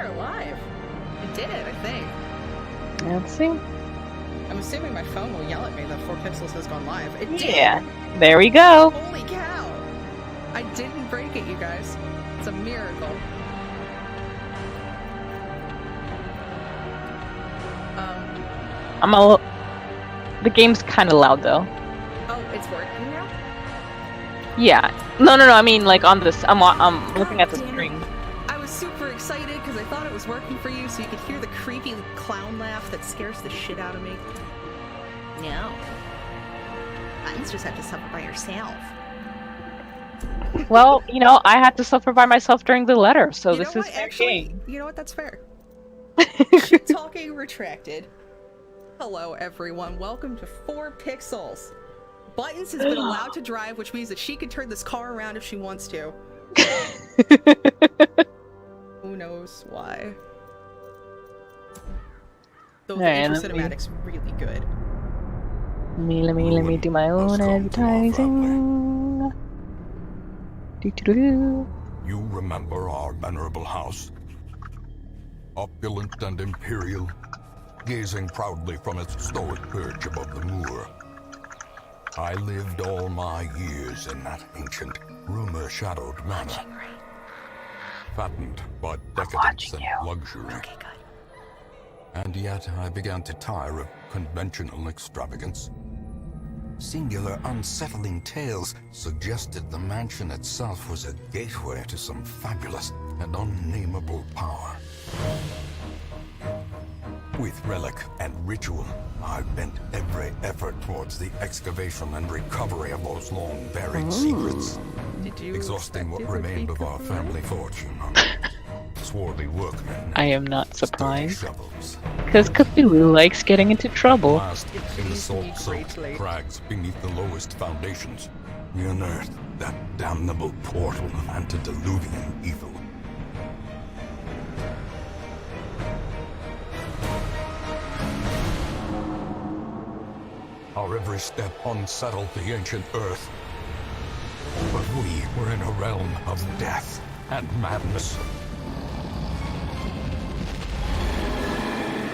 are live. It did it, I think. Let's see. I'm assuming my phone will yell at me that 4pixels has gone live. It did! Yeah, there we go. Holy cow! I didn't break it, you guys. It's a miracle. The game's kind of loud though. Oh, it's working now? Yeah. No. I mean, like on this. I'm looking at the screen. I was super excited because I thought it was working for you, so you could hear the creepy clown laugh that scares the shit out of me. No. Buttons just have to suffer by yourself. Well, I had to suffer by myself during the letter, so this is fair game. You know what? That's fair. Shit talking retracted. Hello, everyone. Welcome to 4pixels. Buttons has been allowed to drive, which means that she can turn this car around if she wants to. Who knows why? Though the intro cinematic's really good. Let me do my own advertising. You remember our venerable house? Opulent and imperial, gazing proudly from its stoic perch above the moor. I lived all my years in that ancient, rumor-shadowed manor. Fattened by decadence and luxury. Okay, good. And yet I began to tire of conventional extravagance. Singular, unsettling tales suggested the mansion itself was a gateway to some fabulous and unnameable power. With relic and ritual, I bent every effort towards the excavation and recovery of those long-buried secrets. Did you exhausting what remained of our family fortune. Swarthy workmen. I am not surprised. Shovels. Because Cthulhu likes getting into trouble. Last in the salt-soaked crags beneath the lowest foundations, we unearthed that damnable portal of antediluvian evil. Our every step unsettled the ancient earth. But we were in a realm of death and madness.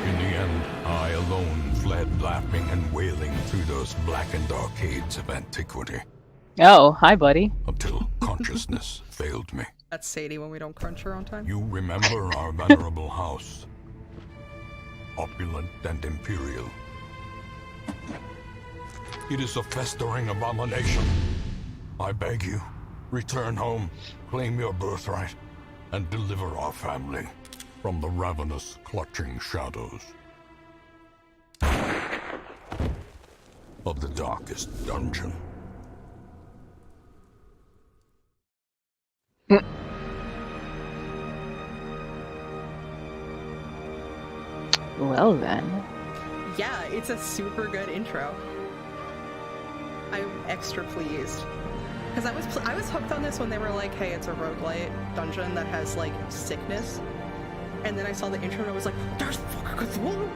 In the end, I alone fled laughing and wailing through those blackened arcades of antiquity. Oh, hi, buddy. Until consciousness failed me. That's Sadie when we don't crunch her on time. You remember our venerable house. Opulent and imperial. It is a festering abomination. I beg you, return home, claim your birthright, and deliver our family from the ravenous, clutching shadows of the darkest dungeon. Well then. Yeah, it's a super good intro. I'm extra pleased. Because I was hooked on this when they were like, hey, it's a roguelite dungeon that has, like, sickness. And then I saw the intro and I was like, there's fucking Cthulhu!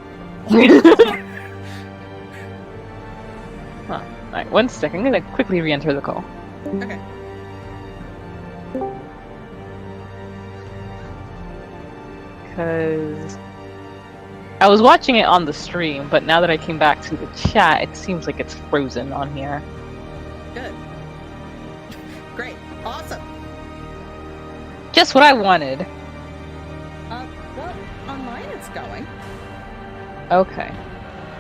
Huh. Alright, 1 second. I'm gonna quickly re-enter the call. Okay. Because I was watching it on the stream, but now that I came back to the chat, it seems like it's frozen on here. Good. Great. Awesome. Just what I wanted. Well, on mine it's going. Okay.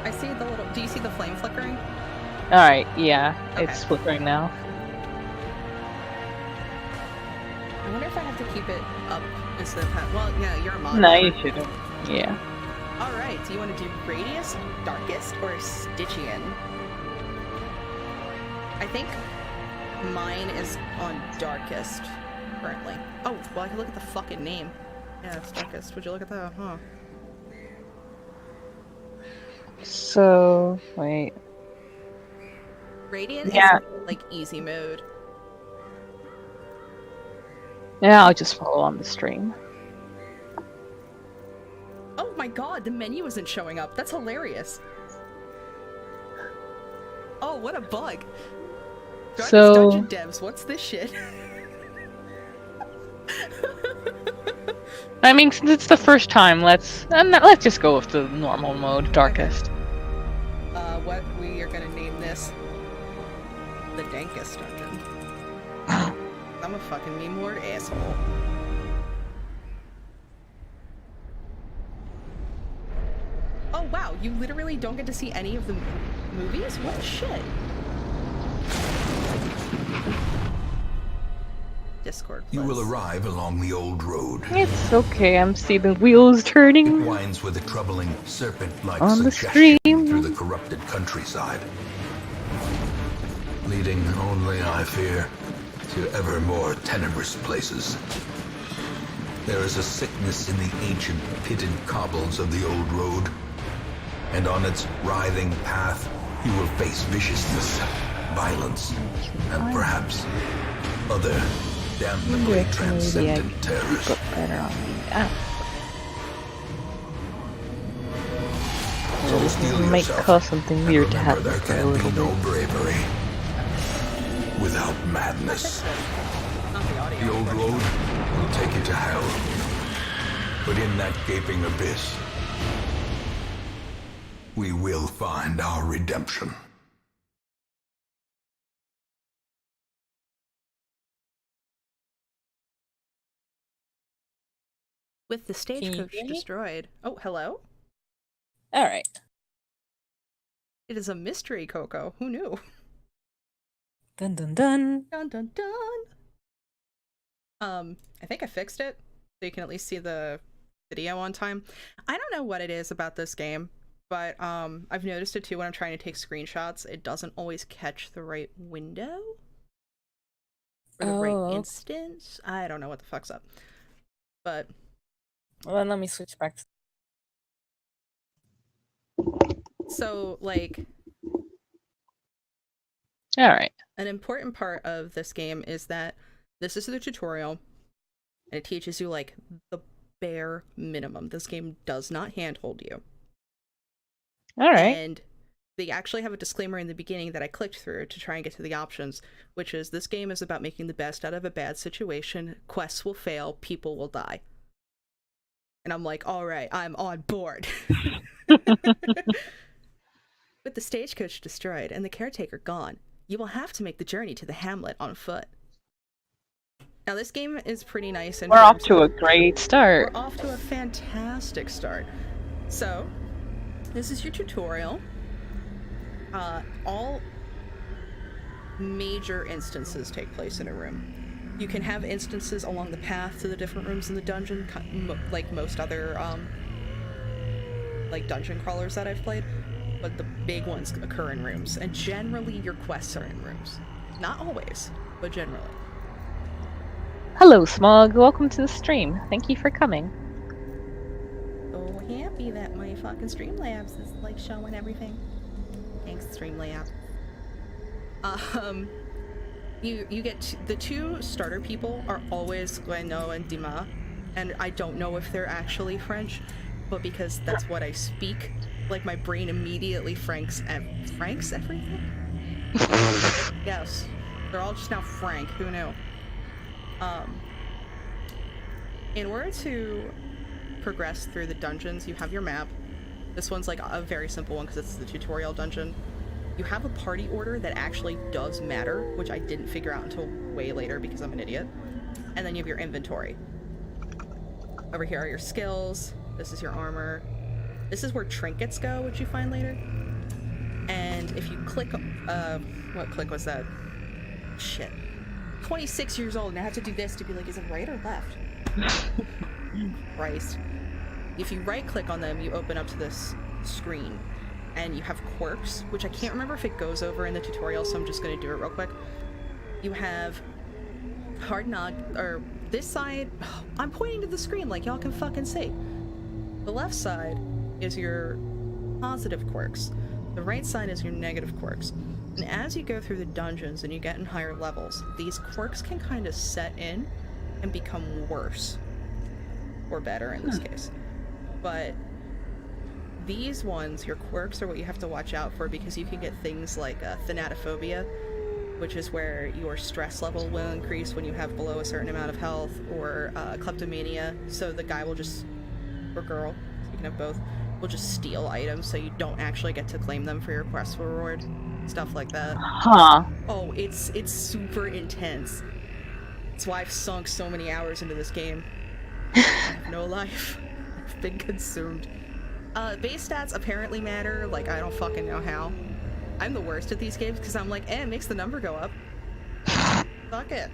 I see the little... Do you see the flame flickering? Alright, yeah. Okay. It's flickering now. I wonder if I have to keep it up instead of... Well, yeah, you're a mod. No, you shouldn't. Yeah. Alright, do you want to do Radius, Darkest, or Stygian? I think mine is on Darkest, currently. Oh, well, I can look at the fucking name. Yeah, it's Darkest. Would you look at that? Huh. So, wait. Radiant Yeah. is, like, easy mode. Yeah, I'll just follow on the stream. Oh my god, the menu isn't showing up. That's hilarious. Oh, what a bug. Darkest Dungeon devs, what's this shit? I mean, since it's the first time, let's just go with the normal mode, darkest. What we are gonna name this? The Dankest Dungeon. I'm a fucking meme lord asshole. Oh wow, you literally don't get to see any of the movies? What the shit? Discord. You will arrive along the old road. It's okay, I'm seeing the wheels turning. It winds with a troubling serpent-like On the suggestion stream. through the corrupted countryside, leading only, I fear, to ever more tenebrous places. There is a sickness in the ancient pitted cobbles of the old road, and on its writhing path you will face viciousness, violence, and perhaps other damnably transcendent terrors. Got better on the app. So steel It might yourself, cause something and weird to remember happen there for a can be little no bit. bravery without madness. Not the audio. The old road will take you to hell, but in that gaping abyss, we will find our redemption. With the Can you stagecoach hear me? destroyed. Oh, hello? Alright. It is a mystery, Coco. Who knew? Dun dun dun. Dun dun dun. I think I fixed it, so you can at least see the video on time. I don't know what it is about this game, but I've noticed it too when I'm trying to take screenshots. It doesn't always catch the right window or the right instance. I don't know what the fuck's up, but Well, let me switch back to so like Alright. an important part of this game is that this is the tutorial, and it teaches you like the bare minimum. This game does not handhold you. Alright. And they actually have a disclaimer in the beginning that I clicked through to try and get to the options, which is this game is about making the best out of a bad situation. Quests will fail, people will die. And I'm like, all right, I'm on board. With the stagecoach destroyed and the caretaker gone, you will have to make the journey to the hamlet on foot. Now this game is pretty nice. We're off to a great start. We're off to a fantastic start. So, this is your tutorial. All major instances take place in a room. You can have instances along the path to the different rooms in the dungeon, like most other like dungeon crawlers that I've played, but the big ones occur in rooms, and generally your quests are in rooms. Not always, but generally. Hello, Smog. Welcome to the stream. Thank you for coming. So happy that my fucking Streamlabs is like showing everything. Thanks, Streamlabs. You get the two starter people are always Gueno and Dima, and I don't know if they're actually French, but because that's what I speak, like my brain immediately franks everything. Yes, they're all just now Frank. Who knew? In order to progress through the dungeons, you have your map. This one's like a very simple one because it's the tutorial dungeon. You have a party order that actually does matter, which I didn't figure out until way later because I'm an idiot. And then you have your inventory. Over here are your skills. This is your armor. This is where trinkets go, which you find later. And if you click, what click was that? Shit. 26 years old and I have to do this to be like, is it right or left? Christ. If you right click on them, you open up to this screen and you have quirks, which I can't remember if it goes over in the tutorial, so I'm just going to do it real quick. You have hard nog, or this side, I'm pointing to the screen like y'all can fucking see. The left side is your positive quirks. The right side is your negative quirks. And as you go through the dungeons and you get in higher levels, these quirks can kind of set in and become worse. Or better in this case. But these ones, your quirks, are what you have to watch out for because you can get things like thanatophobia, which is where your stress level will increase when you have below a certain amount of health, or kleptomania, so the guy will just, or girl, speaking of both, will just steal items so you don't actually get to claim them for your quest reward. Stuff like that. Huh. Oh, it's super intense. That's why I've sunk so many hours into this game. I have no life. I've been consumed. Base stats apparently matter, like I don't fucking know how. I'm the worst at these games because I'm like, it makes the number go up. Fuck it.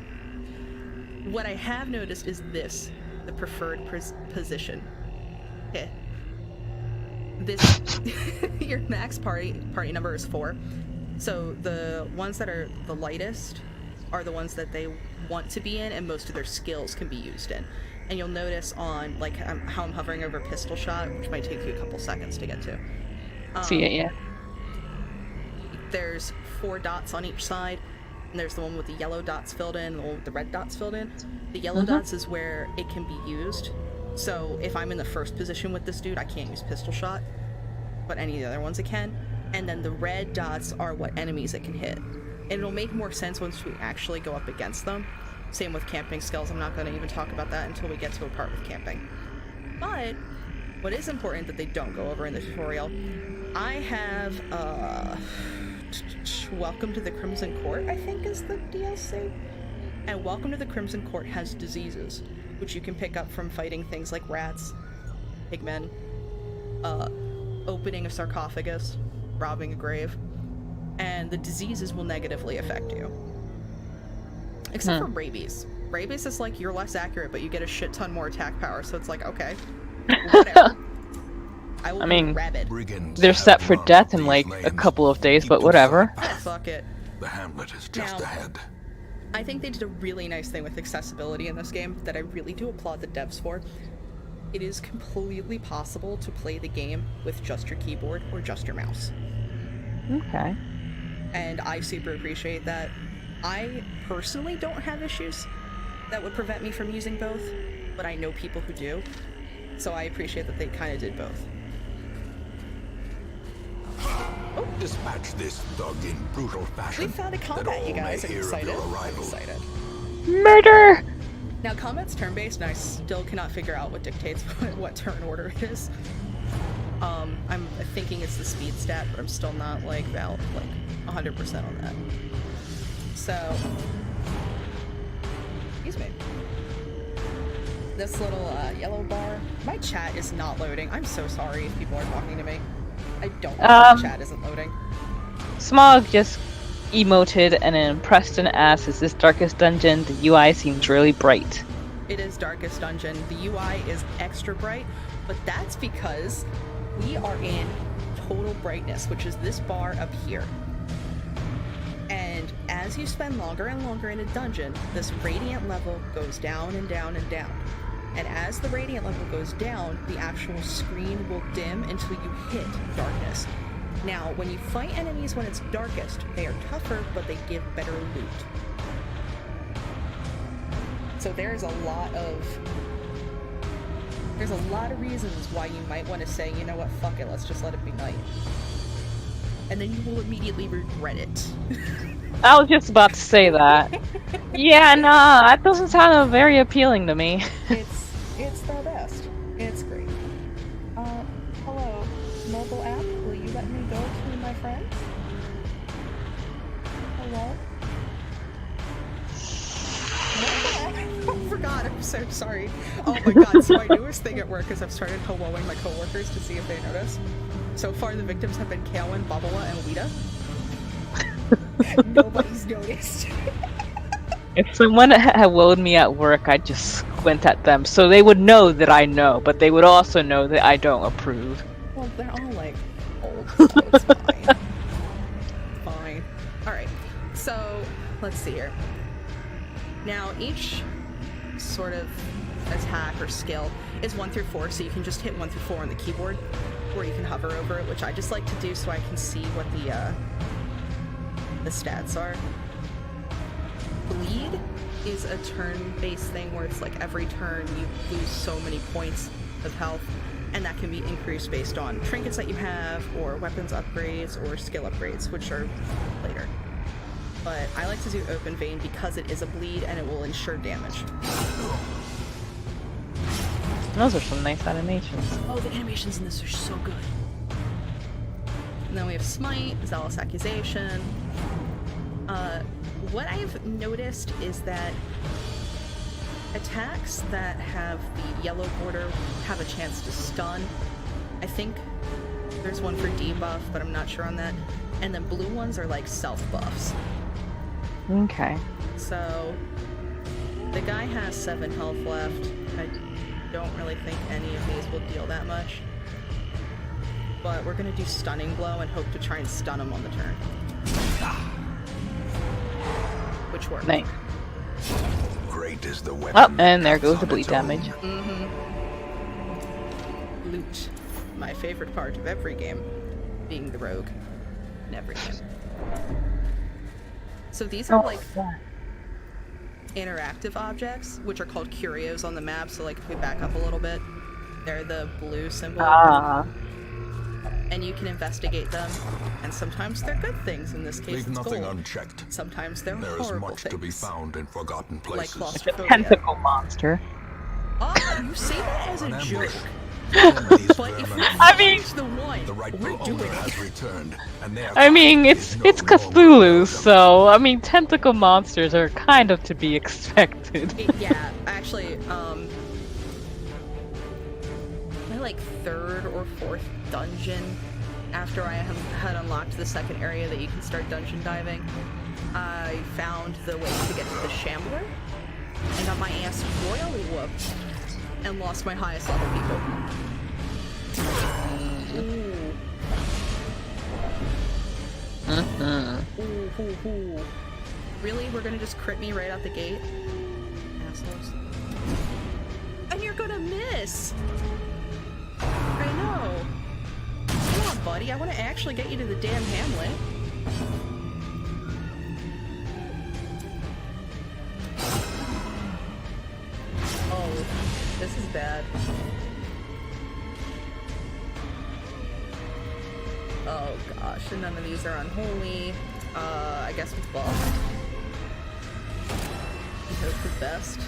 What I have noticed is this, the preferred position. Okay. This, your max party number is 4. So the ones that are the lightest are the ones that they want to be in, and most of their skills can be used in. And you'll notice on like how I'm hovering over pistol shot, which might take you a couple seconds to get to. See it, yeah. There's 4 dots on each side, and there's the one with the yellow dots filled in, the one with the red dots filled in. The yellow dots is where it can be used. So if I'm in the first position with this dude, I can't use pistol shot, but any of the other ones I can. And then the red dots are what enemies it can hit. And it'll make more sense once we actually go up against them. Same with camping skills. I'm not going to even talk about that until we get to a part with camping. But what is important that they don't go over in the tutorial, I have Welcome to the Crimson Court, I think is the DLC. And Welcome to the Crimson Court has diseases, which you can pick up from fighting things like rats, pigmen, opening a sarcophagus, robbing a grave, and the diseases will negatively affect you. Except for rabies. Rabies is like, you're less accurate, but you get a shit ton more attack power, so it's like, okay, whatever. I mean, rabid. They're set for death in like a couple of days, but whatever. Fuck it. The hamlet is just ahead. I think they did a really nice thing with accessibility in this game that I really do applaud the devs for. It is completely possible to play the game with just your keyboard or just your mouse. Okay. And I super appreciate that. I personally don't have issues that would prevent me from using both, but I know people who do, so I appreciate that they kind of did both. Oh. Dispatch this thug in brutal fashion. We found a combat, you guys. I'm excited. I'm excited. Murder! Now, combat's turn-based, and I still cannot figure out what dictates what turn order it is. I'm thinking it's the speed stat, but I'm still not, like, 100% on that. So, excuse me. This little, yellow bar, my chat is not loading. I'm so sorry if people are talking to me. I don't know if the chat isn't loading. Smog just emoted and then Preston asks, is this Darkest Dungeon? The UI seems really bright. It is Darkest Dungeon. The UI is extra bright, but that's because we are in total brightness, which is this bar up here. And as you spend longer and longer in a dungeon, this radiant level goes down and down and down. And as the radiant level goes down, the actual screen will dim until you hit darkness. Now, when you fight enemies when it's darkest, they are tougher, but they give better loot. So there's a lot of reasons why you might want to say, you know what, fuck it, let's just let it be night. And then you will immediately regret it. I was just about to say that. Yeah, nah, that doesn't sound very appealing to me. It's the best. It's great. Hello, mobile app, will you let me go to my friends? Hello? I forgot, I'm so sorry. Oh my god, so my newest thing at work is I've started helloing my coworkers to see if they notice. So far the victims have been Kaelin, Babala, and Wita. Nobody's noticed. If someone had helloed me at work, I'd just squint at them, so they would know that I know, but they would also know that I don't approve. Well, they're all, like, old, so it's fine. Fine. Alright, so, let's see here. Now, each sort of attack or skill is 1 through 4, so you can just hit 1 through 4 on the keyboard, or you can hover over it, which I just like to do so I can see what the stats are. Bleed is a turn-based thing where it's like every turn you lose so many points of health, and that can be increased based on trinkets that you have, or weapons upgrades, or skill upgrades, which are later. but I like to do open vein because it is a bleed and it will ensure damage. Those are some nice animations. Oh, the animations in this are so good. And then we have Smite, Zealous Accusation. What I've noticed is that attacks that have the yellow border have a chance to stun. I think there's one for debuff, but I'm not sure on that. And then blue ones are like self-buffs. Okay. So, the guy has 7 health left. I don't really think any of these will deal that much. But we're gonna do Stunning Blow and hope to try and stun him on the turn. Which worked. Nice. Great is the weapon. Oh, and there goes the bleed damage. Loot. My favorite part of every game. Being the rogue. In every game. So these are like interactive objects, which are called curios on the map. So like if we back up a little bit, they're the blue symbol. And you can investigate them, and sometimes they're good things. In this case, Leave it's nothing gold. unchecked. Sometimes they're There is horrible much things. to be found in forgotten places. Like It's a claustrophobia. tentacle monster. Oh, you say that as a An joke. ambush. These But if vermin we I mean- reach the one, the we're rightful doing owner it. has returned, and their I mean, kind it's is no longer Cthulhu, welcome. so I mean, tentacle monsters are kind of to be expected. Yeah, actually, my like 3rd or 4th dungeon after I had unlocked the second area that you can start dungeon diving, I found the way to get to the Shambler and got my ass royally whooped and lost my highest level people. Ooh. Really? We're gonna just crit me right out the gate? Assholes. And you're gonna miss! I know. Come on, buddy. I want to actually get you to the damn hamlet. Oh, this is bad. Oh gosh, and none of these are unholy. I guess with buff. We hope for the best.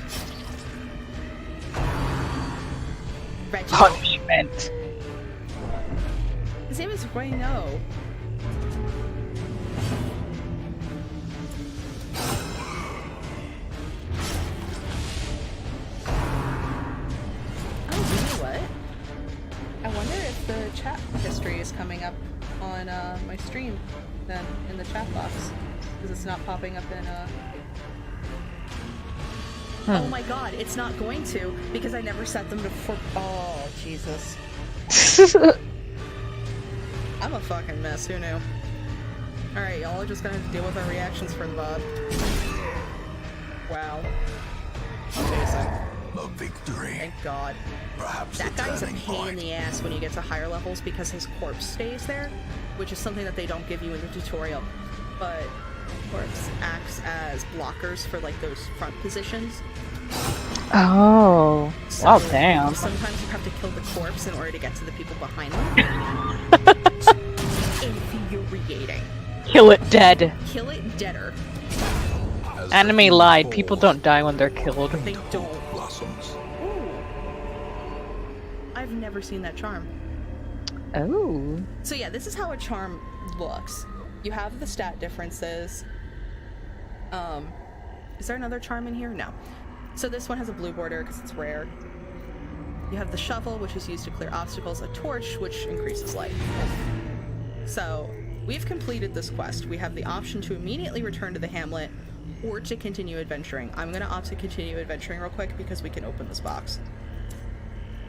Reggie. Punishment. His name is Reno. Oh, you know what? I wonder if the chat history is coming up on my stream then in the chat box. Because it's not popping up in Oh my god, it's not going to because I never set them to Oh, Jesus. I'm a fucking mess, who knew? Alright, y'all are just gonna have to deal with our reactions for the VOD. Wow. Amazing. A victory. Thank God. Perhaps That the guy's a turning pain in point. the ass when you get to higher levels because his corpse stays there, which is something that they don't give you in the tutorial. But corpse acts as blockers for like those front positions. Oh. So Wow, damn. sometimes you have to kill the corpse in order to get to the people behind them. Infuriating. Kill it dead. Kill it deader. As the Anime dew lied. People falls, don't die when they're killed. They don't. blossoms. Ooh. I've never seen that charm. Oh. So yeah, this is how a charm looks. You have the stat differences. Is there another charm in here? No. So this one has a blue border because it's rare. You have the shovel, which is used to clear obstacles, a torch, which increases light. So we've completed this quest. We have the option to immediately return to the hamlet or to continue adventuring. I'm gonna opt to continue adventuring real quick because we can open this box.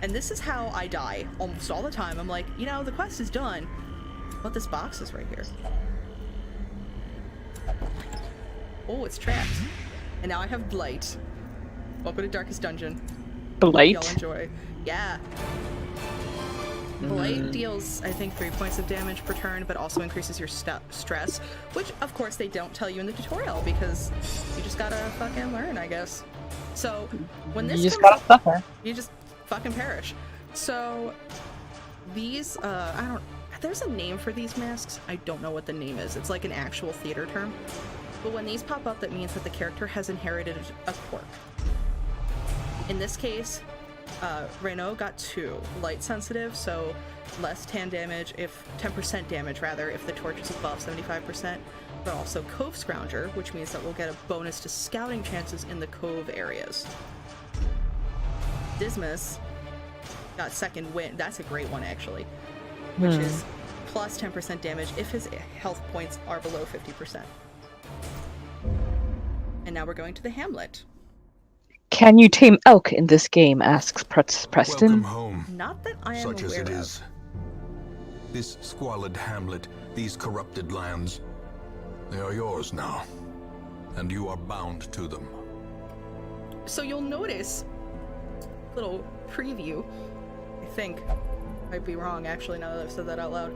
And this is how I die almost all the time. I'm like, you know, the quest is done, but this box is right here. Oh, it's trapped. And now I have Blight. Welcome to Darkest Dungeon. Blight? Y'all enjoy. Yeah. Blight deals, I think, 3 points of damage per turn, but also increases your stress, which, of course, they don't tell you in the tutorial because you just gotta fucking learn, I guess. So, when this You just comes gotta suffer. you just fucking perish. So, these, there's a name for these masks. I don't know what the name is. It's like an actual theater term. But when these pop up, that means that the character has inherited a quirk. In this case, Renault got 2. Light sensitive, so less 10% damage rather, if the torch is above 75%, but also Cove Scrounger, which means that we'll get a bonus to scouting chances in the cove areas. Dismas got Second Wind. That's a great one, actually, which is plus 10% damage if his health points are below 50%. And now we're going to the hamlet. Can you tame elk in this game? Asks Preston. Welcome home. Not that I am Such as aware it of. is. This squalid hamlet, these corrupted lands, they are yours now, and you are bound to them. So you'll notice, little preview, I think, might be wrong actually now that I've said that out loud.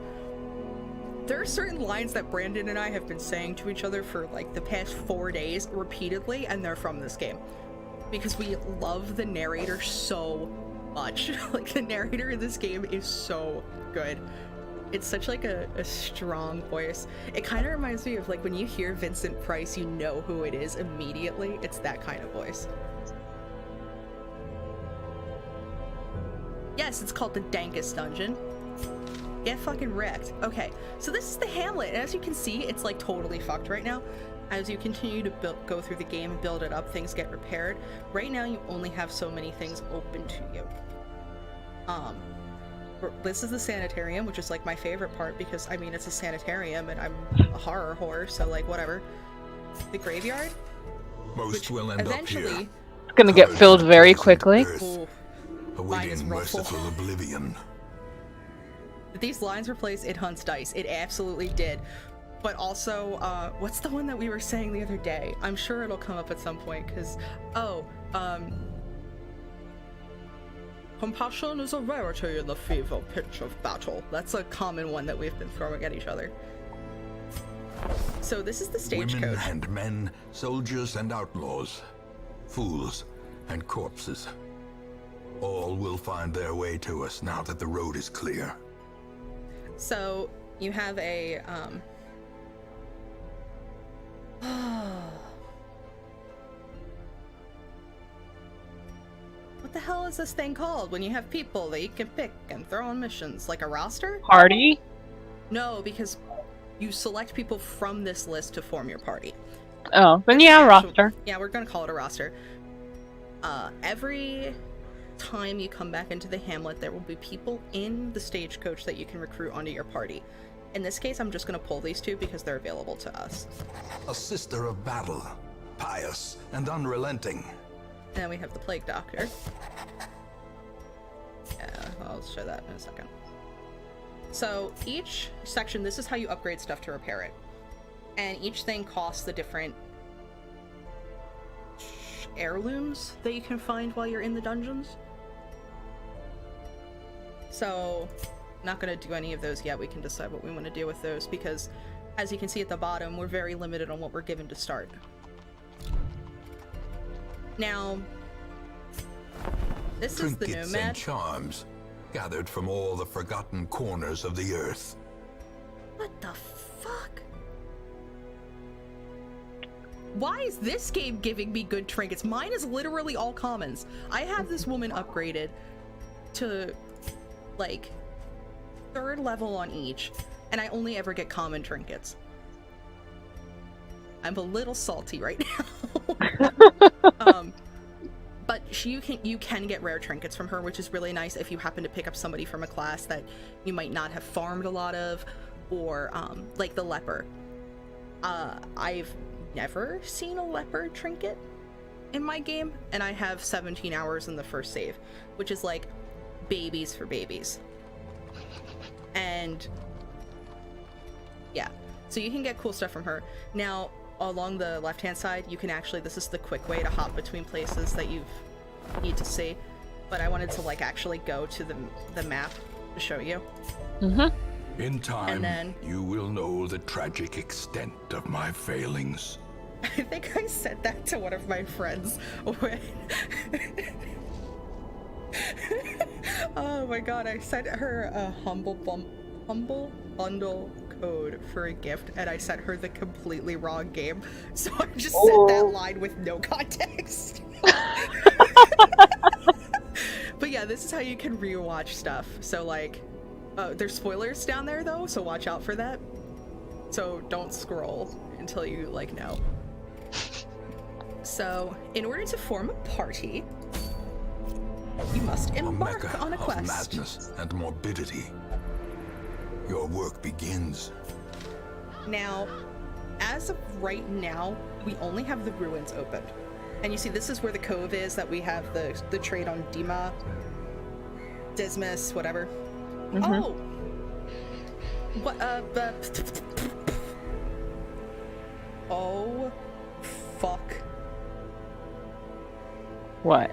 There are certain lines that Brandon and I have been saying to each other for like the past 4 days repeatedly, and they're from this game. Because we love the narrator so much. Like, the narrator in this game is so good. It's such like a strong voice. It kind of reminds me of like when you hear Vincent Price, you know who it is immediately. It's that kind of voice. Yes, it's called the Dankest Dungeon. Get fucking wrecked. Okay, so this is the hamlet, and as you can see, it's like totally fucked right now. As you continue to go through the game and build it up, things get repaired. Right now, you only have so many things open to you. This is the sanitarium, which is like my favorite part because, I mean, it's a sanitarium and I'm a horror whore, so like, whatever. The graveyard, Most will end up here. It's gonna get filled very quickly. Ooh, mine is Awaiting rough. merciful oblivion. Did these lines replace It Hunts Dice? It absolutely did. But also, what's the one that we were saying the other day? I'm sure it'll come up at some point, because, compassion is a rarity in the fever pitch of battle. That's a common one that we've been throwing at each other. So this is the stagecoach. Women and men, soldiers and outlaws, fools and corpses. All will find their way to us now that the road is clear. So you have a, what the hell is this thing called when you have people that you can pick and throw on missions? Like a roster? Party? No, because you select people from this list to form your party. Oh, then yeah, roster. Yeah, we're gonna call it a roster. Every time you come back into the hamlet, there will be people in the stagecoach that you can recruit onto your party. In this case, I'm just gonna pull these two because they're available to us. A sister of battle, pious and unrelenting. And then we have the Plague Doctor. Yeah, I'll show that in a second. So each section, this is how you upgrade stuff to repair it. And each thing costs the different heirlooms that you can find while you're in the dungeons. So, not gonna do any of those yet. We can decide what we want to do with those because, as you can see at the bottom, we're very limited on what we're given to start. Now, this is the Trinkets Nomad. and charms, gathered from all the forgotten corners of the earth. What the fuck? Why is this game giving me good trinkets? Mine is literally all commons. I have this woman upgraded to, like, 3rd level on each, and I only ever get common trinkets. I'm a little salty right now. But you can get rare trinkets from her, which is really nice if you happen to pick up somebody from a class that you might not have farmed a lot of, or like the leper. I've never seen a leper trinket in my game, and I have 17 hours in the first save, which is like babies for babies. And yeah, so you can get cool stuff from her. Now, along the left-hand side, you can actually, this is the quick way to hop between places that you need to see, but I wanted to like actually go to the map to show you. In time, And then- you will know the tragic extent of my failings. I think I said that to one of my friends when oh my god, I sent her a humble bundle code for a gift, and I sent her the completely wrong game. So I just sent that line with no context. But yeah, this is how you can rewatch stuff. So like, there's spoilers down there though, so watch out for that. So don't scroll until you like know. So in order to form a party, you must embark on a quest. Of madness and morbidity. Your work begins. Now, as of right now, we only have the ruins opened. And you see, this is where the cove is that we have the trade on Dima, Dismas, whatever. Oh! What, oh, fuck. What?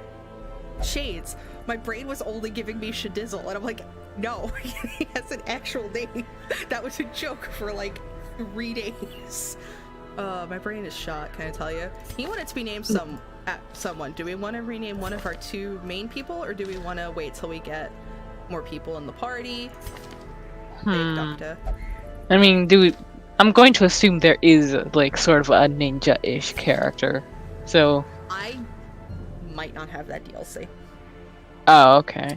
Shades. My brain was only giving me Shadizzle, and I'm like, no, he has an actual name. That was a joke for like 3 days. My brain is shot, can I tell you? He wanted to be named someone. Do we want to rename one of our 2 main people, or do we want to wait till we get more people in the party? Big doctor. I mean, I'm going to assume there is like sort of a ninja-ish character, so. I might not have that DLC. Oh, okay.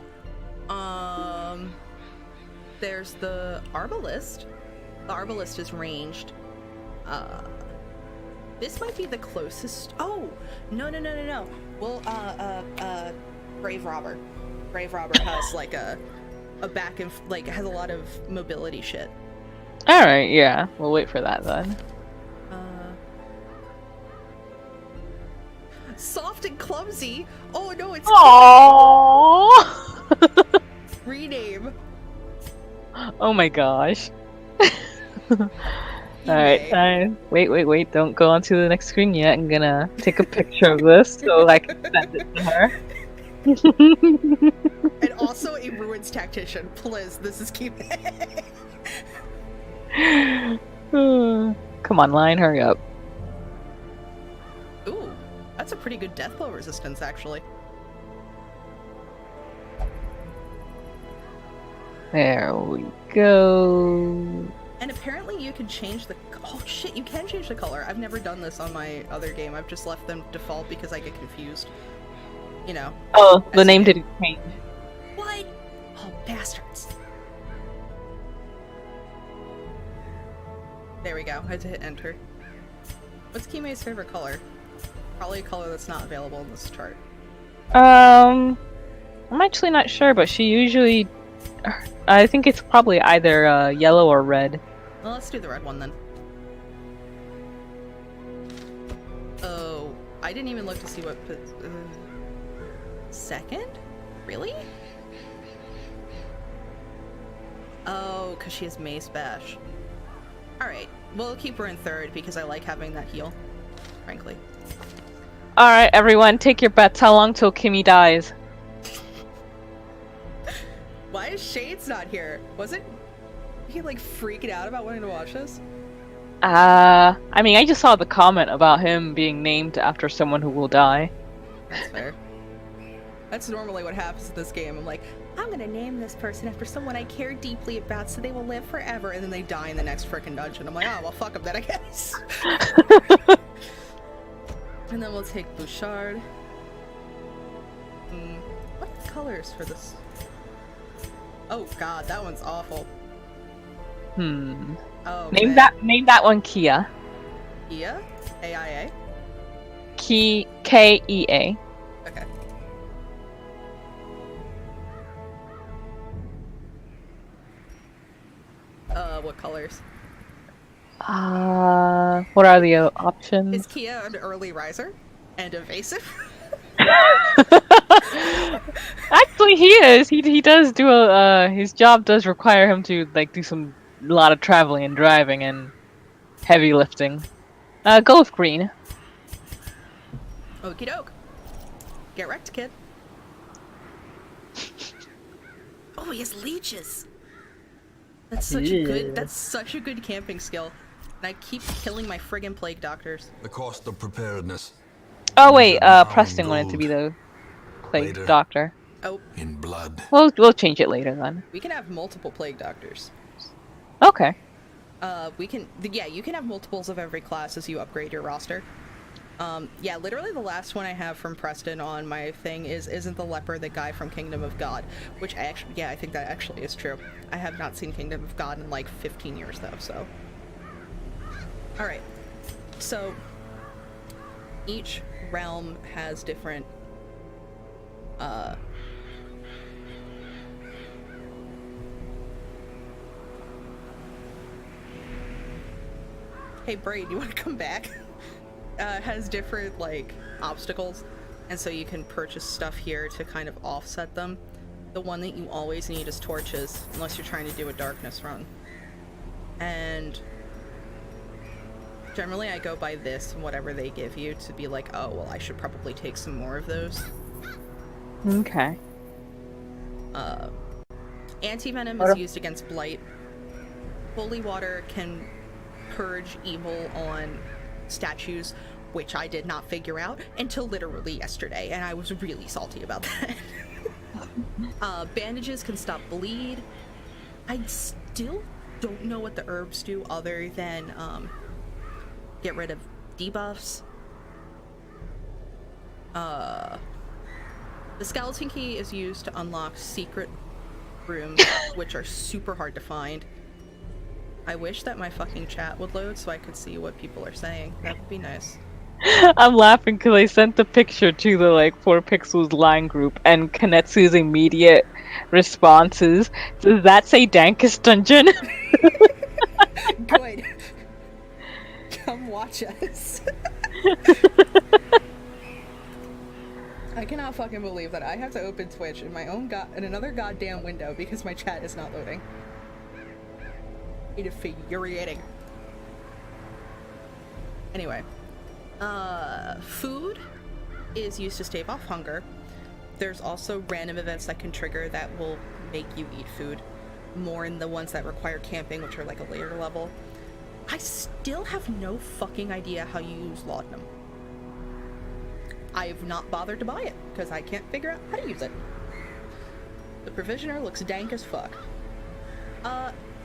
There's the Arbalist. The Arbalist is ranged. This might be the closest. Oh, no. Well, Brave Robber. Brave Robber has like a back and like has a lot of mobility shit. All right, yeah, we'll wait for that then. Soft and clumsy. Oh no, it's Aww. rename. Oh my gosh. Alright, wait, don't go on to the next screen yet. I'm gonna take a picture of this so I can send it to her. And also a ruins tactician. Please, this is Kime. Come on, line, hurry up. Ooh, that's a pretty good death blow resistance, actually. There we go. And apparently you can change the... Oh shit, you can change the color. I've never done this on my other game. I've just left them default because I get confused. You know. Oh, the name didn't change. What? Oh, bastards. There we go. I had to hit enter. What's Kime's favorite color? Probably a color that's not available in this chart. I'm actually not sure, but she usually... I think it's probably either yellow or red. Well, let's do the red one then. Oh, I didn't even look to see what... second? Really? Oh, because she has Mace Bash. Alright, we'll keep her in third because I like having that heal, frankly. Alright, everyone, take your bets. How long till Kimmy dies? Why is Shades not here? Wasn't he like freaking out about wanting to watch this? I mean, I just saw the comment about him being named after someone who will die. That's fair. That's normally what happens in this game. I'm like, I'm gonna name this person after someone I care deeply about so they will live forever, and then they die in the next frickin' dungeon. I'm like, oh, well, fuck them then, I guess. And then we'll take Bouchard. What colors for this? Oh god, that one's awful. Oh, Name man. that one Kia. Kia? A-I-A? K-E-A. Okay. What colors? What are the options? Is Kia an early riser? And evasive? Actually, he is. He does do his job does require him to like do a lot of traveling and driving and heavy lifting. Go with green. Okie doke. Get wrecked, kid. Oh, he has leeches. That's such a good camping skill. And I keep killing my friggin' plague doctors. The cost of preparedness. Oh wait, Preston wanted to be the plague doctor. Oh. In blood. We'll change it later then. We can have multiple plague doctors. Okay. you can have multiples of every class as you upgrade your roster. Yeah, literally the last one I have from Preston on my thing isn't the leper the guy from Kingdom of God, which I think that actually is true. I have not seen Kingdom of God in like 15 years though, so. Alright, so each realm has different, hey Braid, you wanna come back? Has different, like, obstacles, and so you can purchase stuff here to kind of offset them. The one that you always need is torches, unless you're trying to do a darkness run. And generally I go by this and whatever they give you to be like, oh, well, I should probably take some more of those. Okay. Anti-venom is used against blight. Holy water can purge evil on statues, which I did not figure out until literally yesterday, and I was really salty about that. Bandages can stop bleed. I still don't know what the herbs do other than get rid of debuffs. The skeleton key is used to unlock secret rooms, which are super hard to find. I wish that my fucking chat would load so I could see what people are saying. That would be nice. I'm laughing because I sent the picture to the 4pixels line group, and Kanetsu's immediate responses. Does that say Dankest Dungeon? Good. Come watch us. I cannot fucking believe that I have to open Twitch in my own in another goddamn window because my chat is not loading. Infuriating. Anyway, food is used to stave off hunger. There's also random events that can trigger that will make you eat food. More in the ones that require camping, which are like a later level. I still have no fucking idea how you use laudanum. I have not bothered to buy it because I can't figure out how to use it. The provisioner looks dank as fuck.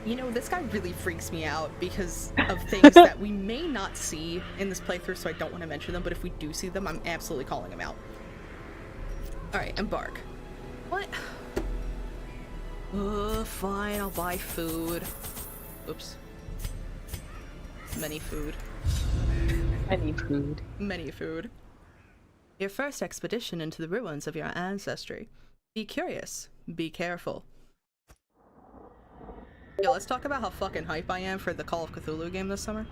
You know, this guy really freaks me out because of things that we may not see in this playthrough, so I don't want to mention them, but if we do see them, I'm absolutely calling them out. Alright, embark. What? Fine, I'll buy food. Oops. Many food. Many food. Many food. Your first expedition into the ruins of your ancestry. Be curious. Be careful. Yo, let's talk about how fucking hype I am for the Call of Cthulhu game this summer.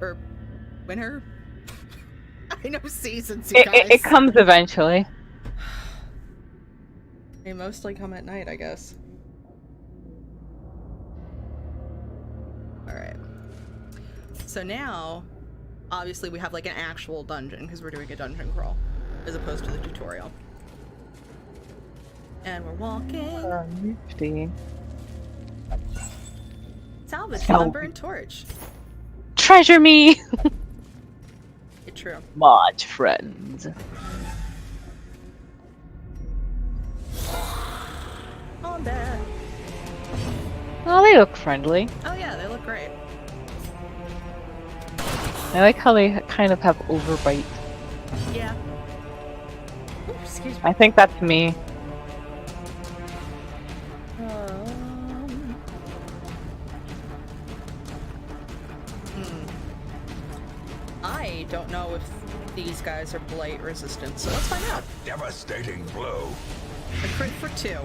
Or winter? I know seasons, you guys. It comes eventually. They mostly come at night, I guess. Alright. So now, obviously we have like an actual dungeon, because we're doing a dungeon crawl, as opposed to the tutorial. And we're walking. Nifty. Salvage an unburned torch. Treasure me! It's true. Much friends. Oh, there. Oh, they look friendly. Oh yeah, they look great. I like how they kind of have overbite. Yeah. Oops, excuse me. I think that's me. I don't know if these guys are blight resistant, so let's find out. Devastating blow. A crit for 2.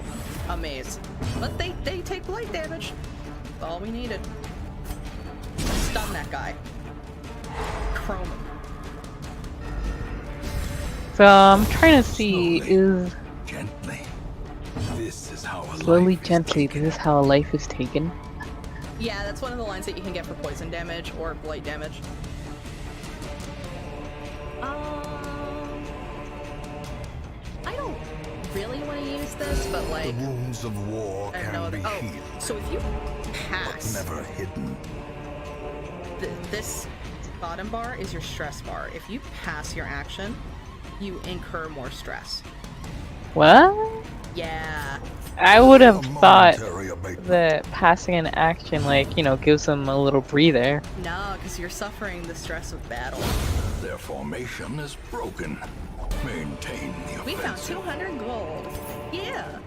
Amaze. But they take blight damage. That's all we needed. Stun that guy. Chrome him. So I'm trying to see is Gently. This is how a slowly, life is gently. taken. This is how a life is taken. Yeah, that's one of the lines that you can get for poison damage or blight damage. I don't really want to use this, but The like, wounds of war I have no can be other. Oh, healed, so if you but pass, never hidden. this bottom bar is your stress bar. If you pass your action, you incur more stress. What? Yeah. I would have A thought momentary the passing in action, like, you know, gives them a little breather. No, because you're suffering the stress of battle. Their formation is broken. Maintain the We found offensive. 200 gold. Yeah.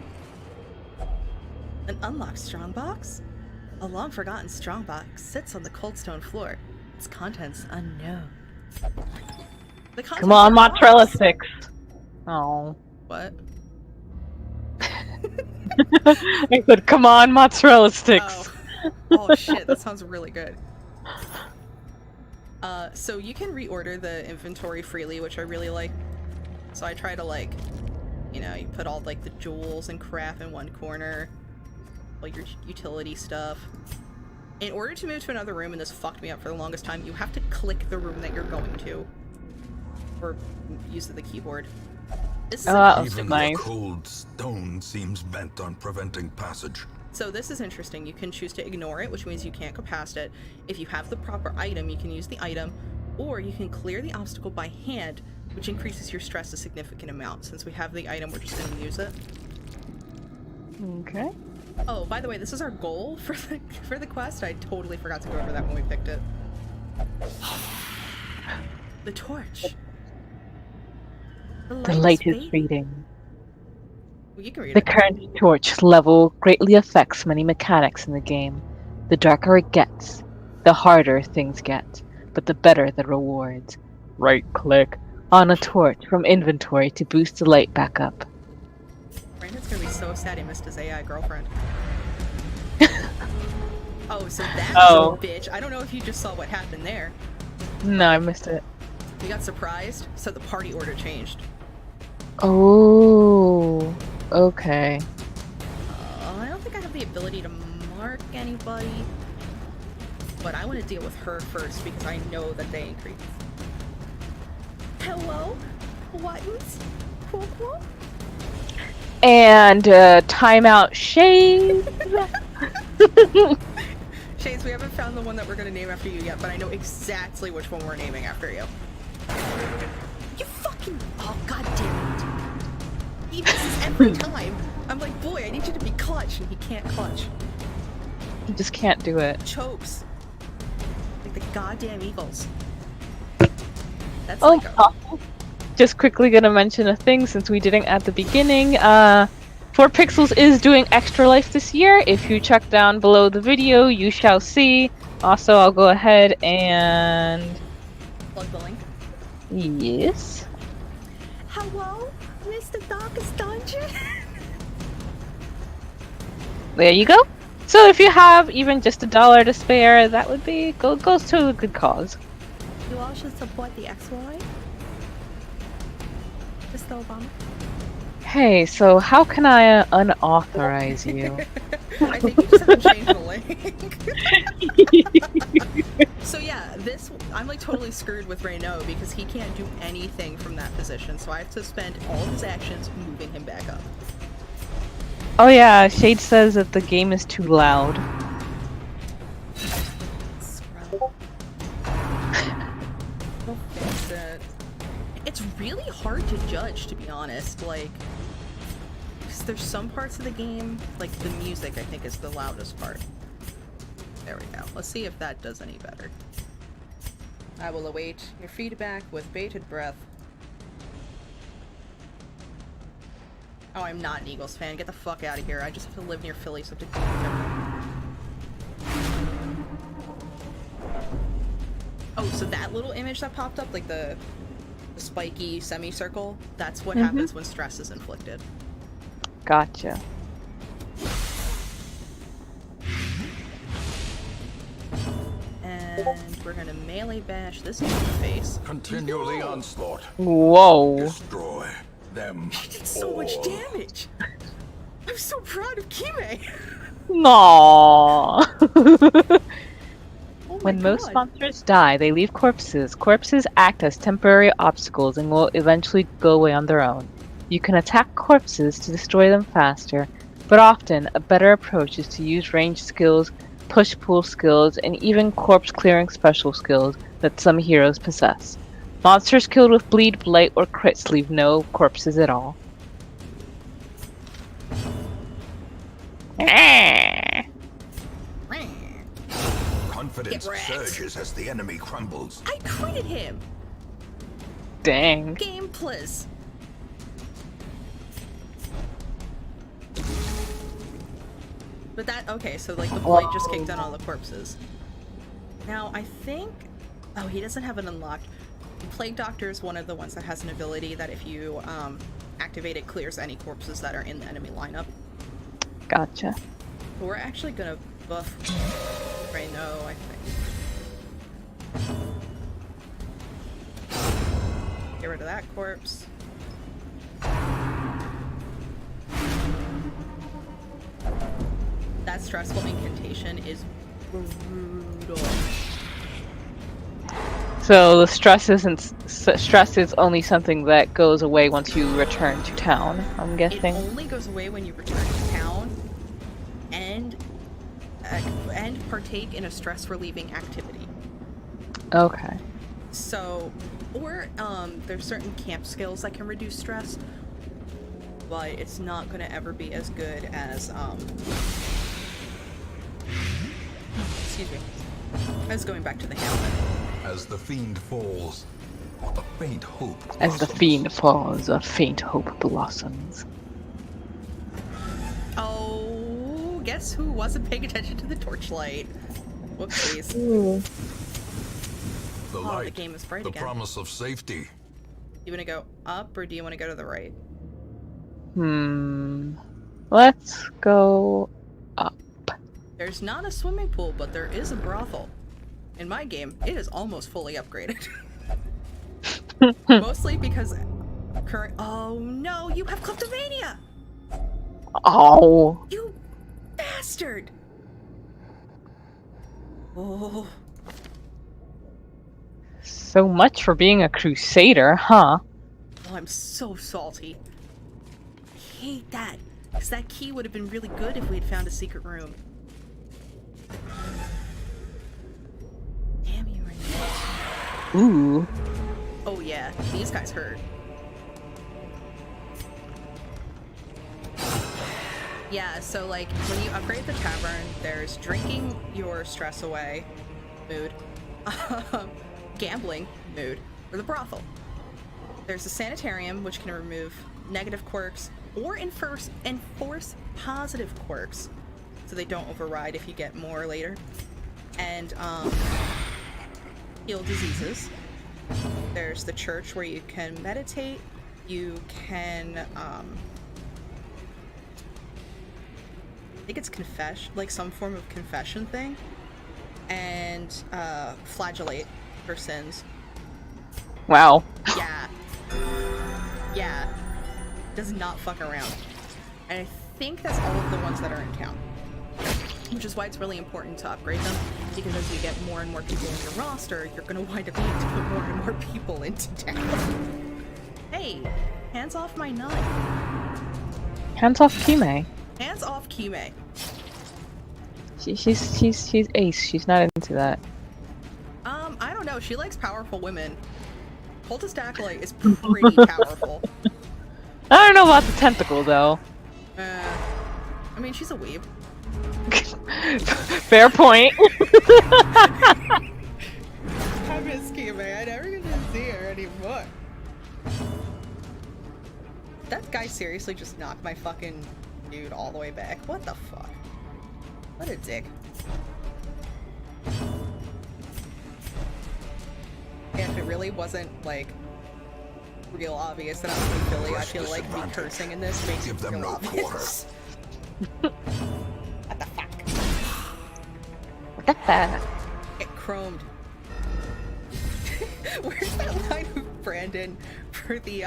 An unlocked strongbox? A long forgotten strongbox sits on the cold stone floor. Its contents unknown. The contents Come on, are mozzarella lost. sticks. Oh. What? I said, come on, mozzarella sticks. Oh shit, that sounds really good. So you can reorder the inventory freely, which I really like. So I try to, like, you know, you put all like the jewels and crap in one corner, all your utility stuff. In order to move to another room, and this fucked me up for the longest time, you have to click the room that you're going to, or use the keyboard. This is that was Even nice. the cold stone seems bent on preventing passage. So this is interesting. You can choose to ignore it, which means you can't go past it. If you have the proper item, you can use the item, or you can clear the obstacle by hand, which increases your stress a significant amount. Since we have the item, we're just going to use it. Okay. Oh, by the way, this is our goal for the quest. I totally forgot to go over that when we picked it. The torch. The light is fading. Well, you can read The it. current torch level greatly affects many mechanics in the game. The darker it gets, the harder things get, but the better the rewards. Right-click on a torch from inventory to boost the light back up. Brandon's gonna be so sad he missed his AI girlfriend. Oh, so that's Oh. a bitch. I don't know if you just saw what happened there. No, I missed it. We got surprised, so the party order changed. Oh, okay. I don't think I have the ability to mark anybody, but I want to deal with her first because I know that they increase. Hello? Whattens? Cool, cool? And timeout shade. Shades, we haven't found the one that we're gonna name after you yet, but I know exactly which one we're naming after you. You fucking... Oh, god damn it. He misses every time. I'm like, boy, I need you to be clutch, and he can't clutch. You just can't do it. Chokes. Like the goddamn Eagles. That's Oh, like a... just quickly gonna mention a thing since we didn't at the beginning. 4pixels is doing Extra Life this year. If you check down below the video, you shall see. Also, I'll go ahead and... Plug the link. Yes. Hello, Mr. Darkest Dungeon? There you go. So if you have even just $1 to spare, that would be goes to a good cause. You all should support the XY. Mr. Obama. Hey, so how can I unauthorize you? I think you just have to change the link. So yeah, this I'm like totally screwed with Reynaud because he can't do anything from that position, so I have to spend all of his actions moving him back up. Oh yeah, Shade says that the game is too loud. Scrub. We'll fix it. It's really hard to judge, to be honest. Like, 'cause there's some parts of the game, like the music, I think is the loudest part. There we go. Let's see if that does any better. I will await your feedback with bated breath. Oh, I'm not an Eagles fan. Get the fuck out of here. I just have to live near Philly, so I have to deal with everything. Oh, so that little image that popped up, like the spiky semicircle, that's what happens when stress is inflicted. Gotcha. And we're gonna melee bash this dude in the face. Continue the onslaught. Whoa. Destroy them. He did so much damage! I'm so proud of Kime! No. Oh my When most God. monsters die, they leave corpses. Corpses act as temporary obstacles and will eventually go away on their own. You can attack corpses to destroy them faster, but often a better approach is to use ranged skills, push-pull skills, and even corpse-clearing special skills that some heroes possess. Monsters killed with bleed, blight, or crits leave no corpses at all. confidence Get wrecked. surges as the enemy crumbles. I critted him! Dang. Game plus. But that, okay, so like the blight just kicked in on the corpses. Now, I think, oh, he doesn't have it unlocked. The Plague Doctor is one of the ones that has an ability that if you activate it, clears any corpses that are in the enemy lineup. Gotcha. But we're actually gonna buff Reno, I think. Get rid of that corpse. That stressful incantation is brutal. So the stress is only something that goes away once you return to town, I'm guessing. It only goes away when you return to town and partake in a stress relieving activity. Okay. So, or there's certain camp skills that can reduce stress, but it's not going to ever be as good as excuse me, as going back to the hamlet. As the fiend falls, a faint hope As the blossoms. fiend falls, a faint hope blossoms. Oh, guess who wasn't paying attention to the torchlight? Whoopsies. The Oh, light, the game is bright the again. promise of safety. You want to go up or do you want to go to the right? Let's go up. There's not a swimming pool, but there is a brothel. In my game, it is almost fully upgraded. Mostly because current. Oh no, you have kleptomania! Oh. You bastard! Oh, So much for being a crusader, huh? oh, I'm so salty. I hate that, because that key would have been really good if we had found a secret room. Damn you, Renee. Ooh. Oh yeah, these guys hurt. Yeah, so like when you upgrade the tavern, there's drinking your stress away, mood, gambling, mood, or the brothel. There's the sanitarium, which can remove negative quirks or enforce positive quirks, so they don't override if you get more later. And heal diseases. There's the church where you can meditate. You can I think it's like some form of confession thing, and flagellate for sins. Wow. Yeah, does not fuck around. And I think that's all of the ones that are in town, which is why it's really important to upgrade them, because as you get more and more people in your roster, you're gonna wind up needing to put more and more people into town. Hey, hands off my nut. Hands off Kime. Hands off Kime. She's ace. She's not into that. I don't know. She likes powerful women. Cultist Acolyte is pretty powerful. I don't know about the tentacle though. I mean, she's a weeb. Fair point. I miss Kime. I never get to see her anymore. That guy seriously just knocked my fucking dude all the way back. What the fuck? What a dick. Yeah, if it really wasn't, like, real obvious that I'm from Philly, I feel like me cursing in this makes it Give them real no obvious. What the fuck? What the fuck? Get chromed. Where's that line of Brandon for the,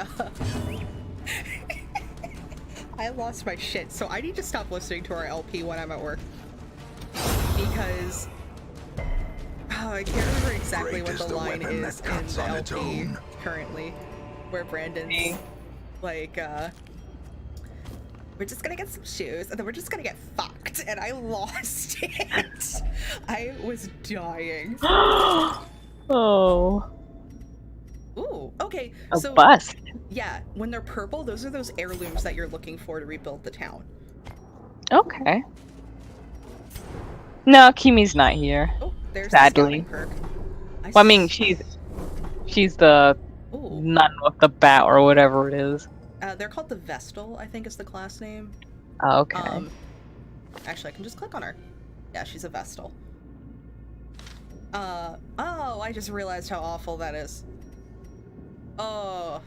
I lost my shit, so I need to stop listening to our LP when I'm at work. Because I can't remember exactly what the line is in the LP currently, where Brandon's like, we're just gonna get some shoes, and then we're just gonna get fucked, and I lost it. I was dying. Oh. Ooh, okay, A so bust. yeah, when they're purple, those are those heirlooms that you're looking for to rebuild the town. Okay. No, Kimi's not here. Oh, there's Sadly. the scouting perk. Well, I mean, she's the Ooh. nun with the bat or whatever it is. They're called the Vestal, I think is the class name. Oh, okay. Actually, I can just click on her. Yeah, she's a Vestal. Oh, I just realized how awful that is. Oh.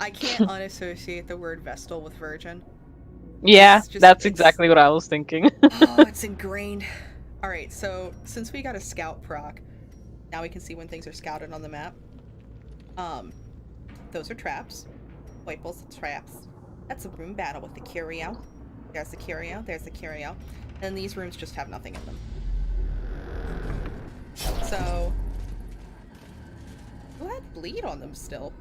I can't unassociate the word Vestal with virgin. Yeah, It's just- that's it's- exactly what I was thinking. Oh, it's ingrained. Alright, so since we got a scout proc, now we can see when things are scouted on the map. Those are traps. White balls are traps. That's a room battle with the curio. There's the curio, there's the curio. And these rooms just have nothing in them. So... who had bleed on them still?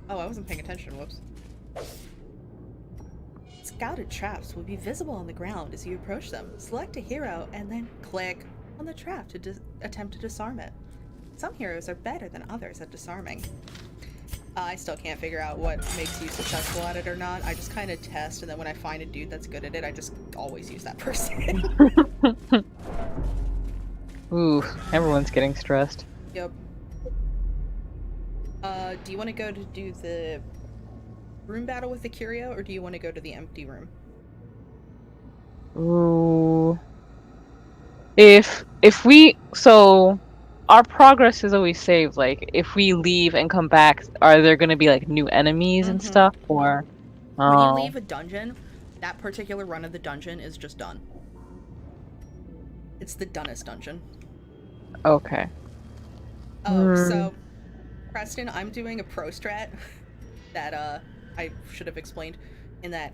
Oh, I wasn't paying attention, whoops. Scouted traps will be visible on the ground as you approach them. Select a hero and then click on the trap to attempt to disarm it. Some heroes are better than others at disarming. I still can't figure out what makes you successful at it or not. I just kind of test, and then when I find a dude that's good at it, I just always use that person. Ooh, everyone's getting stressed. Yep. Do you want to go to do the room battle with the curio, or do you want to go to the empty room? Ooh. If we our progress is always saved. Like if we leave and come back, are there gonna be like new enemies and stuff, or? When you Oh. leave a dungeon, that particular run of the dungeon is just done. It's the dunnest dungeon. Okay. Oh, so Preston, I'm doing a pro strat that I should have explained, in that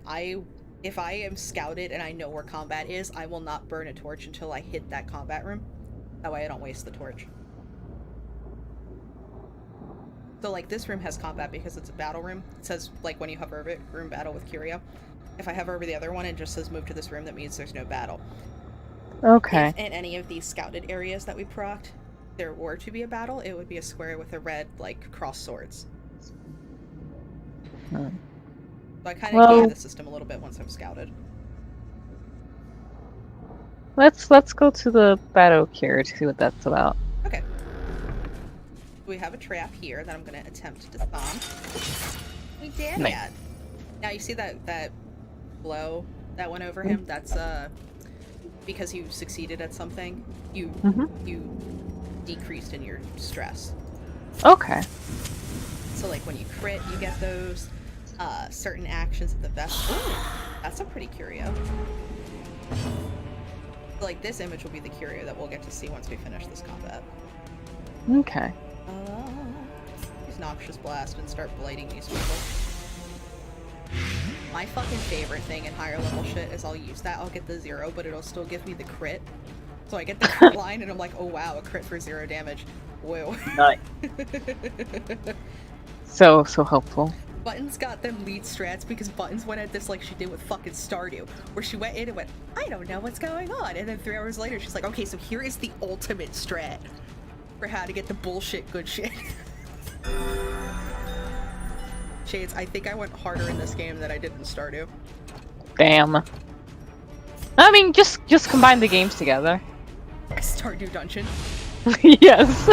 if I am scouted and I know where combat is, I will not burn a torch until I hit that combat room. That way I don't waste the torch. So like this room has combat because it's a battle room. It says like when you hover over it, room battle with curio. If I hover over the other one, it just says move to this room, that means there's no battle. Okay. If in any of these scouted areas that we procced, there were to be a battle, it would be a square with a red, like, cross swords. So I kind of game the system a little bit once I'm scouted. Let's go to the battle cure to see what that's about. Okay. We have a trap here that I'm going to attempt to disarm. We did it! Now you see that blow that went over him? That's because you succeeded at something. You decreased in your stress. Okay. So like when you crit, you get those certain actions at the best. Ooh, that's a pretty curio. So, like this image will be the curio that we'll get to see once we finish this combat. Okay. Use Noxious Blast and start blighting these people. My fucking favorite thing in higher level shit is I'll use that, I'll get the 0, but it'll still give me the crit. So I get the crit line and I'm like, oh wow, a crit for 0 damage. Whoa. Nice. So helpful. Buttons got them lead strats because Buttons went at this like she did with fucking Stardew, where she went in and went, I don't know what's going on, and then 3 hours later she's like, okay, so here is the ultimate strat for how to get the bullshit good shit. Shades, I think I went harder in this game than I did in Stardew. Damn. I mean, just combine the games together. Stardew Dungeon. Yes.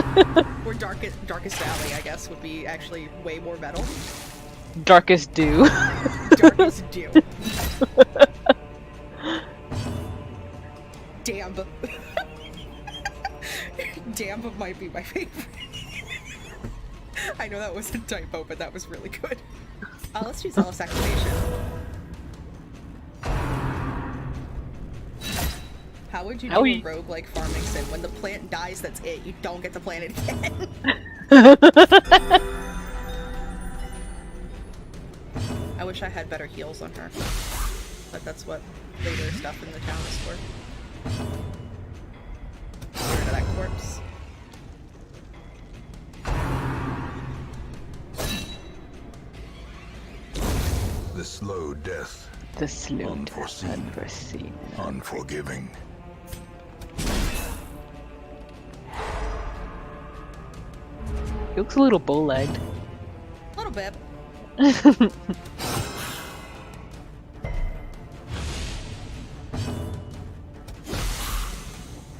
Or Darkest Valley, I guess, would be actually way more metal. Darkest Dew. Darkest Dew. Damn. Damn might be my favorite. I know that was a typo, but that was really good. Let's do Zealous Activation. How would you do a roguelike farming sim? When the plant dies, that's it. You don't get to plant it again. I wish I had better heals on her. But that's what later stuff in the town is for. Get rid of that corpse. The slow death. The slow Unforeseen. unforeseen. Unforgiving. He looks a little bow-legged. A little bit.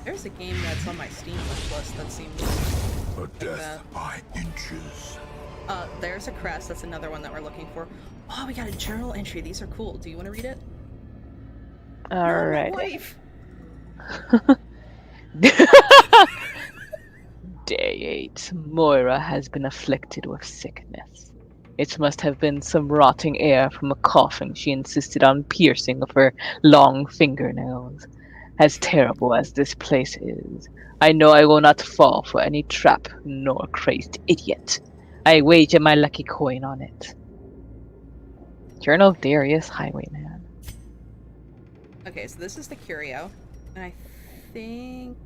There's there's a game that's on my Steam wish list that seems A like death that. by inches. There's a crest. That's another one that we're looking for. Oh, we got a journal entry. These are cool. Do you want to read it? No, my Alright. wife. Day 8. Moira has been afflicted with sickness. It must have been some rotting air from a coffin she insisted on piercing with her long fingernails. As terrible as this place is, I know I will not fall for any trap nor crazed idiot. I wager my lucky coin on it. Journal of Darius Highwayman. Okay, so this is the curio, and I think.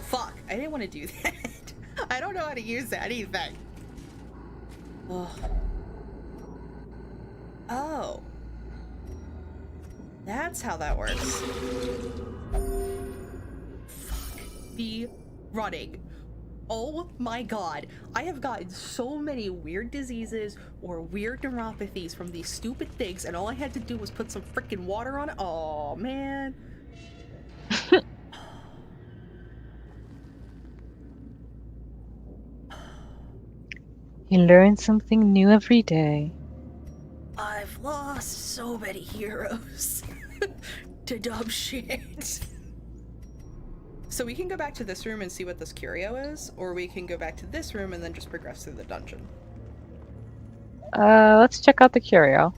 Fuck! I didn't want to do that. I don't know how to use that anything. Ugh. Oh. That's how that works. Fuck. Be running. Oh my god. I have gotten so many weird diseases or weird neuropathies from these stupid things, and all I had to do was put some freaking water on it. Oh man. You learn something new every day. I've lost so many heroes to dumb shit. So we can go back to this room and see what this curio is, or we can go back to this room and then just progress through the dungeon. Let's check out the curio.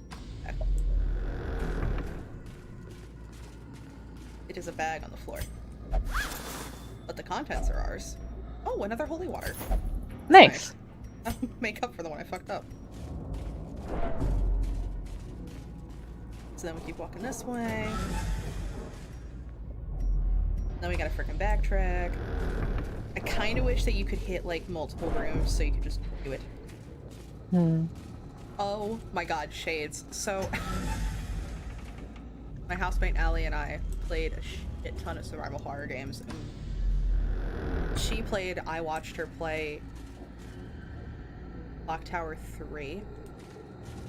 It is a bag on the floor. But the contents are ours. Oh, another holy water. Nice. I'll make up for the one I fucked up. So then we keep walking this way. Then we gotta frickin' backtrack. I kinda wish that you could hit like multiple rooms so you could just do it. Oh my god, shades. So my housemate Allie and I played a shit ton of survival horror games, and she played, I watched her play Clock Tower 3,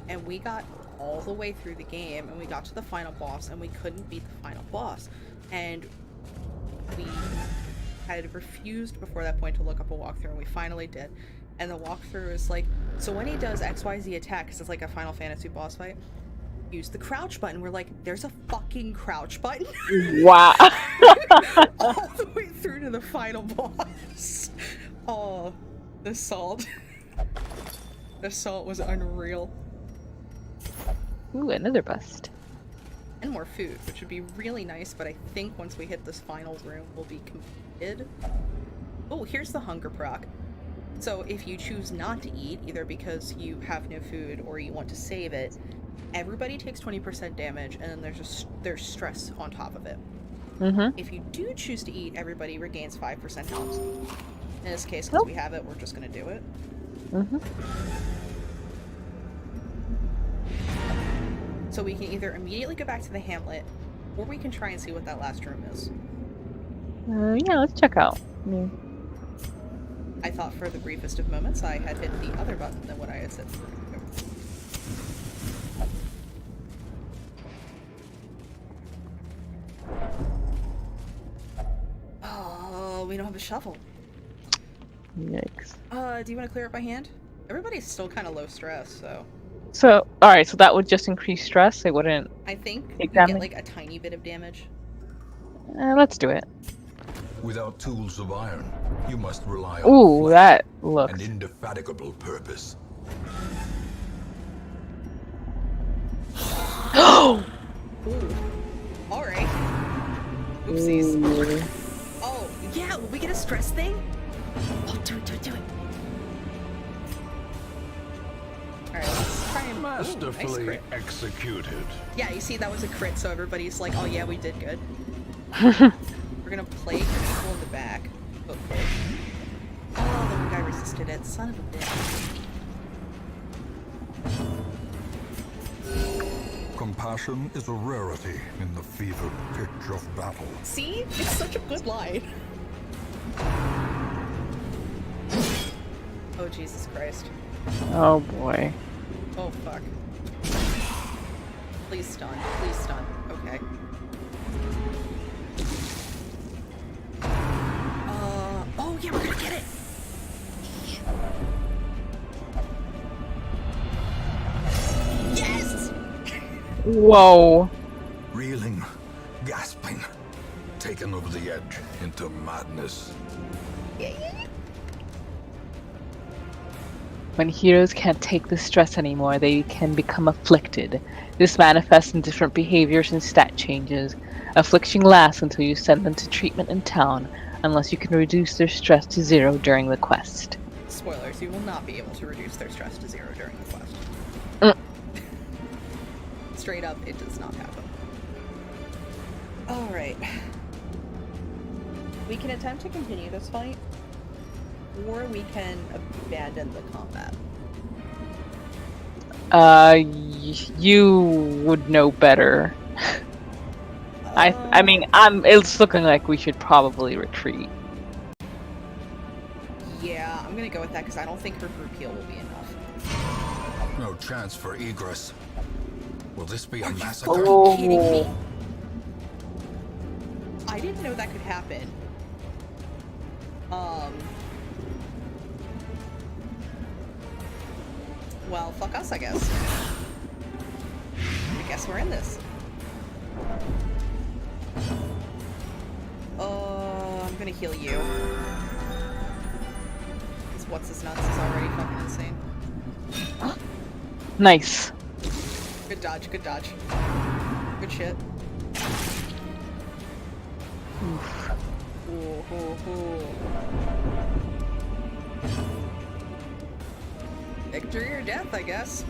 and we got all the way through the game and we got to the final boss and we couldn't beat the final boss, and we had refused before that point to look up a walkthrough, and we finally did. And the walkthrough is like, so when he does XYZ attack, because it's like a Final Fantasy boss fight, use the crouch button. We're like, there's a fucking crouch button. Wow. All the way through to the final boss. Oh, the salt. The salt was unreal. Ooh, another bust. And more food, which would be really nice, but I think once we hit this final room, we'll be completed. Oh, here's the hunger proc. So if you choose not to eat, either because you have no food or you want to save it, everybody takes 20% damage, and then there's stress on top of it. If you do choose to eat, everybody regains 5% health. In this case, because we have it, we're just gonna do it. So we can either immediately go back to the hamlet, or we can try and see what that last room is. Yeah, let's check out. I thought for the briefest of moments I had hit the other button than what I had said. Oh, we don't have a shovel. Yikes. Do you want to clear it by hand? Everybody's still kind of low stress, so... So, alright, so that would just increase stress? It wouldn't... I think you Take get damage? like a tiny bit of damage. let's do it. Without tools of iron, you must rely Ooh, on that looks... an indefatigable purpose. Oh! Ooh. Alright. Oopsies. Oh, yeah, will we get a stress thing? Oh, do it. Alright, let's try and... Ooh, nice Masterfully crit. executed. Yeah, you see, that was a crit, so everybody's like, oh yeah, we did good. We're gonna plague people in the back, hopefully. Oh, the one guy resisted it. Son of a bitch. Compassion is a rarity in the fevered pitch of battle. See? It's such a good line. Oh, Jesus Christ. Oh boy. Oh, fuck. Please stun. Please stun. Okay. Oh yeah, we're gonna get it! Yes! Whoa. Reeling, gasping, taken over the edge into madness. When heroes can't take the stress anymore, they can become afflicted. This manifests in different behaviors and stat changes. Affliction lasts until you send them to treatment in town, unless you can reduce their stress to 0 during the quest. Spoilers, you will not be able to reduce their stress to 0 during the quest. Straight up, it does not happen. Alright. We can attempt to continue this fight, or we can abandon the combat. You would know better. I mean, it's looking like we should probably retreat. Yeah, I'm gonna go with that because I don't think her group heal will be enough. No chance for egress. Will this be a Are massacre? you fucking kidding me? I didn't know that could happen. Well, fuck us, I guess. I guess we're in this. I'm gonna heal you. Because what's his nuts is already fucking insane. Nice. Good dodge, good dodge. Good shit. Oof. Ooh, ooh, ooh. Victory or death, I guess.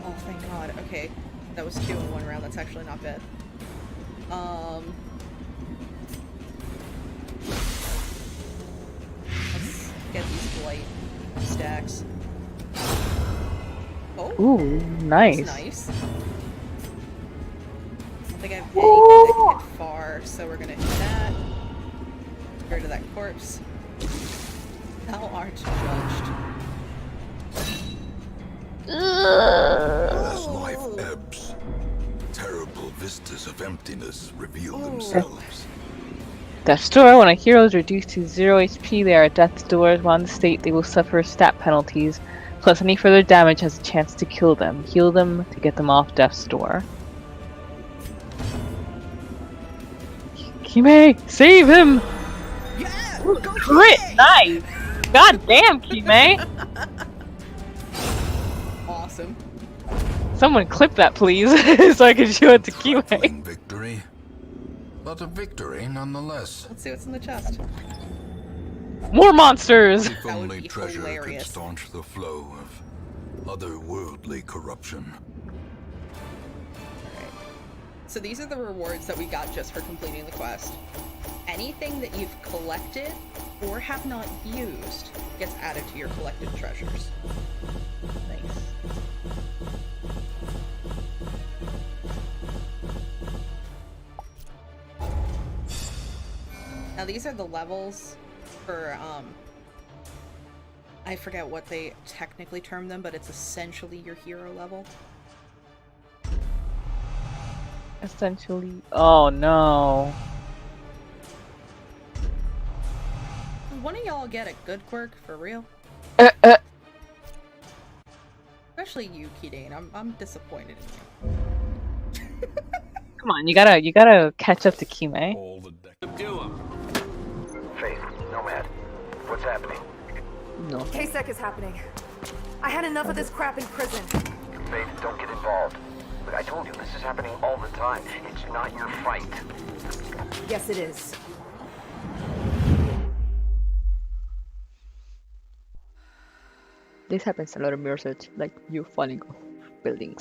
Oh, thank God. Okay. That was 2 in 1 round. That's actually not bad. Let's get these blight stacks. Oh. Ooh, nice. That's nice. I don't think I have anything that can hit far, so we're gonna hit that. Get rid of that corpse. Thou art judged. As life ebbs, terrible vistas of emptiness reveal themselves. Death's Door. When a hero is reduced to 0 HP, they are at Death's Door. While in the state, they will suffer stat penalties. Plus, any further damage has a chance to kill them. Heal them to get them off Death's Door. Kime! Save him! Yeah! Ooh, Go crit! Kime! Nice! God damn, Kime! Awesome. Someone clip that, please, so I can show it to Kime. Trifling victory, but a victory nonetheless. Let's see what's in the chest. More monsters! If That would only be treasure hilarious. could staunch the flow of otherworldly corruption. Alright. So these are the rewards that we got just for completing the quest. Anything that you've collected or have not used gets added to your collected treasures. Nice. Now these are the levels for, I forget what they technically term them, but it's essentially your hero level. Essentially. Oh no. Does one of y'all get a good quirk for real? Especially you, Keadane. I'm disappointed in you. Come on, you gotta catch up to Kime. All the deck. Faith, Nomad, what's happening? No. KSEC is happening. I had enough of this crap in prison. Faith, don't get involved. Look, I told you, this is happening all the time. It's not your fight. Yes, it is. This happens a lot in research, like you falling off buildings.